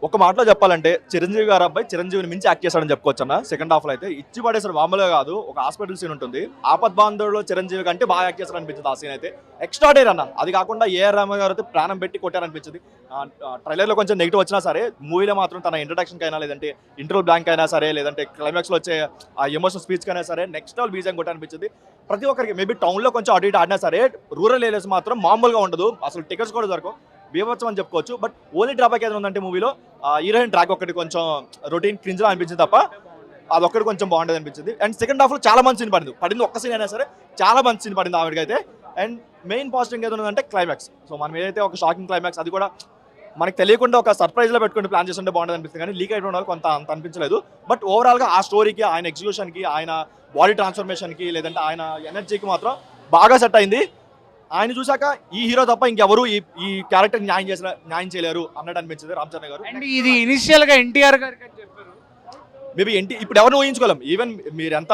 ఒక మాటలో చెప్పాలంటే చిరంజీవి గారు అబ్బాయి చిరంజీవిని మించి యాక్ట్ చేశాడని చెప్పుకోవచ్చు అన్న. సెకండ్ హాఫ్ లో అయితే ఇచ్చి పడేసాడు, మామూలుగా కాదు. ఒక హాస్పిటల్ సీన్ ఉంటుంది, ఆపద్ బాంధవులో చిరంజీవి కంటే బాగా యాక్ట్ చేశాడు అనిపించింది ఆ సీన్ అయితే. ఎక్స్ట్రాడేర్ అన్న. అది కాకుండా ఏఆర్ రెహమాన్ గారు అయితే ప్రాణం పెట్టి కొట్టారనిపించింది. ట్రైలర్ లో కొంచెం నెగిటివ్ వచ్చినా సరే, మూవీలో మాత్రం తన ఇంట్రడక్షన్ కైనా, లేదంటే ఇంటర్వల్ బ్లాంక్ అయినా సరే, లేదంటే క్లైమాక్స్ లో వచ్చే ఆ ఎమోషనల్ స్పీచ్ కైనా సరే, నెక్స్ట్ లెవెల్ బీజం కొట్టారనిపించింది. ప్రతి ఒక్కరికి మేబీ టౌన్ లో కొంచెం అటు ఇటు ఆడినా సరే, రూరల్ ఏరియాస్ మాత్రం మామూలుగా ఉండదు, అసలు టికెట్స్ కూడా దొరకవు, బీభత్సం అని చెప్పుకోవచ్చు. బట్ ఓన్లీ డ్రాబ్యాక్ ఏదైనా ఉందంటే మూవీలో హీరోయిన్ ట్రాక్ ఒకటి కొంచెం రొటీన్ క్రింజ్లా అనిపించింది తప్ప, అదొక్కటి కొంచెం బాగుండేది అనిపించింది. అండ్ సెకండ్ హాఫ్ లో చాలా మంచి సీన్ పడింది ఒక్క సీన్ అయినా సరే చాలా మంచి సీన్ పడింది ఆవిడకైతే. అండ్ మెయిన్ పాజిటివ్ ఏదైనా ఉందంటే క్లైమాక్స్. సో మనం ఏదైతే ఒక షాకింగ్ క్లైమాక్స్, అది కూడా మనకు తెలియకుండా ఒక సర్ప్రైజ్ లో పెట్టుకుని ప్లాన్ చేస్తుంటే బాగుండేది అనిపిస్తుంది, కానీ లీక్ అయిపోవడం వల్ల కొంత అంత అనిపించలేదు. బట్ ఓవరాల్ గా ఆ స్టోరీకి, ఆయన ఎగ్జిక్యూషన్ కి, ఆయన బాడీ ట్రాన్స్ఫర్మేషన్ కి, లేదంటే ఆయన ఎనర్జీకి మాత్రం బాగా సెట్ అయింది. ఆయన చూసాక ఈ హీరో తప్ప ఇంకెవరు ఈ క్యారెక్టర్ న్యాయం చేయలేరు అన్నట్టు అనిపించింది రామ్ చరణ్ గారు. అండ్ ఇది ఇనిషియల్ గా ఎన్టీఆర్ గారికి అని చెప్పారు. మేబీ ఇప్పుడు ఎవరిని ఊహించుకోలేం. ఈవెన్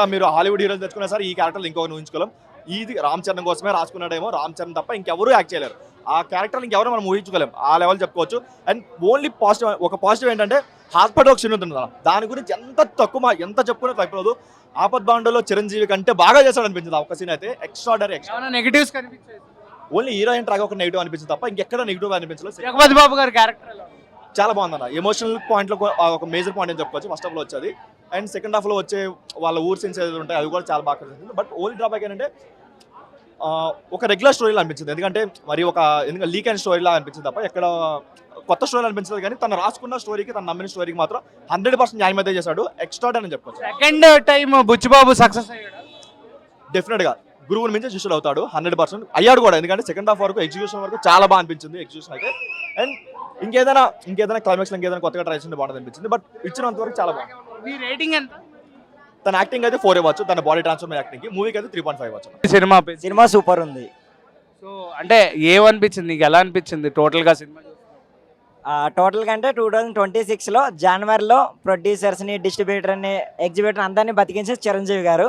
మీరు హాలీవుడ్ హీరోలు తెచ్చుకున్నా సరే ఈ క్యారెక్టర్ ఇంకొకరిని ఊహించుకోలేం. ఇది రామ్ చరణ్ కోసమే రాసుకున్నాడేమో, రామ్ చరణ్ తప్ప ఇంకెవరు యాక్ట్ చేయలేరు. ఆ క్యారెక్టర్ ఇంకెవరు మనం ఊహించుకోలేం, ఆ లెవెల్ చెప్పుకోవచ్చు. అండ్ ఓన్లీ పాజిటివ్, ఒక పాజిటివ్ ఏంటంటే హాస్పిటల్ ఒక సీన్ ఉంటుంది కదా, దాని గురించి ఎంత చెప్పుకునే తగ్గదు. ఆపద్ బాండలో చిరంజీవి కంటే బాగా చేశాడు అనిపించింది ఆ ఒక్క సీన్ అయితే. ఎక్స్ట్రాడరీ. నెగటివ్స్ కనిపించాయి. ఓన్లీ హీరోయిన్ ట్రాక్ ఒక నెగిటివ్ అనిపించింది తప్ప ఇంకెక్కడ నెగిటివ్ అనిపించలేదు. జగపతి బాబు గారి క్యారెక్టర్ చాలా బాగుందన్న. ఎమోషనల్ పాయింట్ లో ఒక మేజర్ పాయింట్ అని చెప్పుకోవచ్చు ఫస్ట్ హాఫ్ లో వచ్చేది. అండ్ సెకండ్ హాఫ్ లో వచ్చే వాళ్ళ ఊర్ సీన్స్ ఏదైతే ఉంటాయి అవి కూడా చాలా బాగా కనిపిస్తుంది. బట్ ఓన్లీ డ్రాబ్యాక్ ఏంటంటే ఒక రెగ్యులర్ స్టోరీలా అనిపించింది. ఎందుకంటే లీక్ అయిన స్టోరీలా అనిపించింది తప్ప ఎక్కడ కొత్త స్టోరీ అనిపించలేదు. కానీ తను రాసుకున్న స్టోరీకి, తను నమ్మిన స్టోరీకి మాత్రం 100% న్యాయం అయితే చేశాడు. ఎక్స్ట్రాడరీ అని చెప్పుకోవచ్చు. సెకండ్ టైం బుచ్చిబాబు సక్సెస్ అయ్యాడు డెఫినెట్ గా గురువుని మించి శిష్యుడు అవుతాడు, 100% అయ్యాడు కూడా. ఎందుకంటే సెకండ్ హాఫ్ వరకు ఎగ్జిక్యూషన్ వరకు చాలా బాగా అనిపించింది ఎగ్జిక్యూషన్ అయితే. అండ్ ఇంకేదైనా క్లైమాక్స్ ఇంకేదైనా కొత్తగా ట్రై చేసి బాగుంది అనిపించింది. బట్ ఇచ్చినంత వరకు చాలా బాగుంది. మీ రేటింగ్ ఎంత? తన యాక్టింగ్ అయితే 4 ఇవ్వచ్చు, తన బాడీ ట్రాన్స్ఫర్ యాక్టింగ్ కి. మూవీకి అయితే 3.5 ఇవ్వచ్చు. సినిమా సూపర్ ఉంది. సో అంటే ఏమనిపించింది నీకు, ఎలా అనిపించింది టోటల్ గా సినిమా? టోటల్ కంటే 2026లో జనవరిలో ప్రొడ్యూసర్స్ని, డిస్ట్రిబ్యూటర్ని, ఎగ్జిబ్యూటర్ అందరినీ బతికించే చిరంజీవి గారు.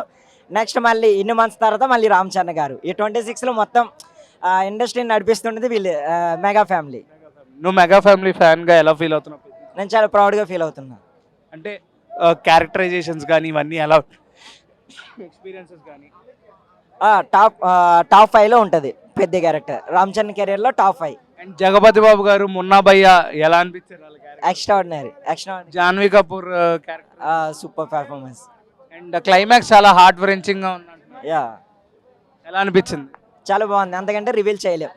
నెక్స్ట్ మళ్ళీ ఇన్ని మంత్స్ తర్వాత మళ్ళీ రామ్ చరణ్ గారు. ఈ 26లో మొత్తం ఇండస్ట్రీని నడిపిస్తుండేది వీళ్ళు, మెగా ఫ్యామిలీ. నువ్వు మెగా ఫ్యామిలీ ఫ్యాన్ గా ఎలా ఫీల్ అవుతున్నావు? నేను చాలా ప్రౌడ్గా ఫీల్ అవుతున్నా. అంటే క్యారెక్టరైజేషన్స్ కానీ ఇవన్నీ ఎలా, ఎక్స్పీరియన్సెస్ కానీ? టాప్ 5లో ఉంటుంది పెద్ద క్యారెక్టర్. రామ్ చరణ్ కెరియర్లో టాప్ 5. అండ్ జగపతి బాబు గారు, మున్నా భయ్య ఎలా అనిపించారు వాళ్ళ character? Extraordinary. Janhvi Kapoor character super performance. And climax చాలా హార్ట్ వ్రెంచింగ్ గా ఉంది. యా, ఎలా అనిపించింది? చాలా బాగుంది. అంతకంటే రివీల్ చేయలేం,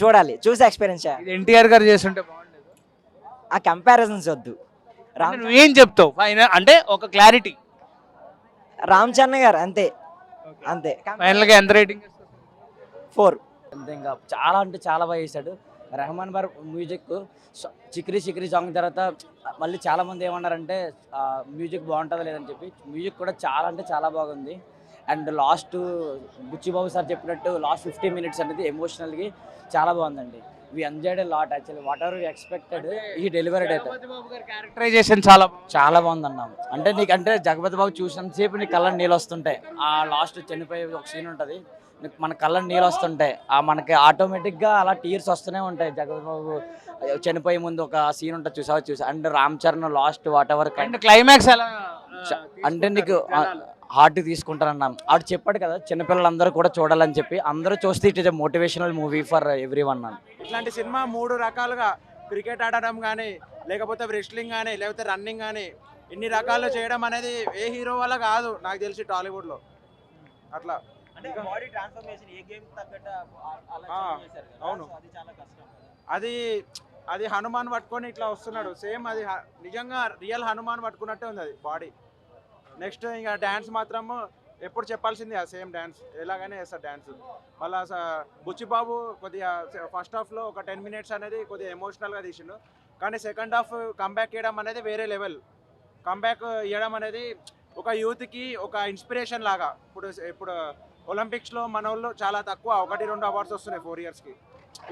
చూడాలి, చూసి ఎక్స్పీరియన్స్ చేయాలి. ఇది ఎన్టీఆర్ గారు చేస్తుంటే బాగుండేది. ఆ కంపారిజన్స్ వద్దు. నువ్వేం చెప్తావు అంటే ఒక క్లారిటీ? రామ్ చరణ్ గారు అంతే అంతే. ఫైనల్ గా ఎంత రేటింగ్? 4. అంతే. ఇంకా చాలా అంటే చాలా బాగా చేశాడు రెహమాన్ గారు. మ్యూజిక్ చిక్రీ చిక్రీ సాంగ్ తర్వాత మళ్ళీ చాలామంది ఏమన్నారంటే మ్యూజిక్ బాగుంటుందా లేదని చెప్పి. మ్యూజిక్ కూడా చాలా అంటే చాలా బాగుంది. అండ్ లాస్ట్ బుచ్చిబాబు సార్ చెప్పినట్టు లాస్ట్ 15 minutes అనేది ఎమోషనల్గా చాలా బాగుందండి. We enjoyed lot actually. Whatever expected ఈ డెలివరీడ్ అయితే క్యారెక్టరైజేషన్ చాలా బాగుందన్నాం. అంటే నీకంటే జగపతి బాబు చూసినంతసేపు నీ కళ్ళ నీళ్ళు వస్తుంటాయి. ఆ లాస్ట్ చనిపోయే ఒక సీన్ ఉంటుంది, మన కళ్ళ నీళ్ళు వస్తుంటాయి. మనకి ఆటోమేటిక్గా అలా టీర్స్ వస్తూనే ఉంటాయి. జగపతి బాబు చనిపోయే ముందు ఒక సీన్ ఉంటుంది, చూసా. And Ram Charan last what ever climax ఎలా అంటే నీకు హార్ట్ తీసుకుంటారన్నా. ఆడు చెప్పాడు కదా చిన్నపిల్లలందరూ కూడా చూడాలని చెప్పి. అందరూ చూస్తే it is a motivational movie for every one అన్న. ఇట్లాంటి సినిమా 3 రకాలుగా, క్రికెట్ ఆడడం కానీ, లేకపోతే రెస్లింగ్ కానీ, లేకపోతే రన్నింగ్ కానీ, ఇన్ని రకాలు చేయడం అనేది ఏ హీరో వల్ల కాదు నాకు తెలిసి టాలీవుడ్లో. అట్లా అవును, అది హనుమాన్ పట్టుకొని ఇట్లా వస్తున్నాడు. సేమ్ అది నిజంగా రియల్ హనుమాన్ పట్టుకున్నట్టే ఉంది అది బాడీ. నెక్స్ట్ ఇంకా డ్యాన్స్ మాత్రం ఎప్పుడు చెప్పాల్సింది ఆ సేమ్ డ్యాన్స్, ఎలాగైనా వేస్తారు డ్యాన్స్. మళ్ళీ బుచ్చిబాబు కొద్దిగా ఫస్ట్ హాఫ్లో ఒక 10 minutes అనేది కొద్దిగా ఎమోషనల్గా తీసిండు. కానీ సెకండ్ హాఫ్ కంబ్యాక్ ఇవ్వడం అనేది వేరే లెవెల్. కంబ్యాక్ ఇవ్వడం అనేది ఒక యూత్కి ఒక ఇన్స్పిరేషన్ లాగా. ఇప్పుడు ఒలింపిక్స్లో మన వాళ్ళు చాలా తక్కువ, 1-2 అవార్డ్స్ వస్తున్నాయి 4 yearsకి.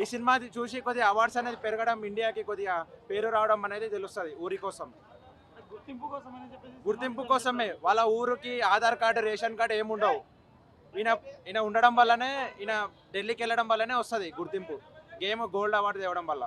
ఈ సినిమా చూసి కొద్దిగా అవార్డ్స్ అనేది పెరగడం, ఇండియాకి కొద్దిగా పేరు రావడం అనేది తెలుస్తుంది. ఊరి కోసం, గుర్తింపు కోసమే. వాళ్ళ ఊరికి ఆధార్ కార్డు, రేషన్ కార్డు ఏముండవు. ఈయన ఉండడం వల్లనే, ఈయన ఢిల్లీకి వెళ్ళడం వల్లనే వస్తుంది గుర్తింపు. గేమ్ గోల్డ్ అవార్డు తేవడం వల్ల.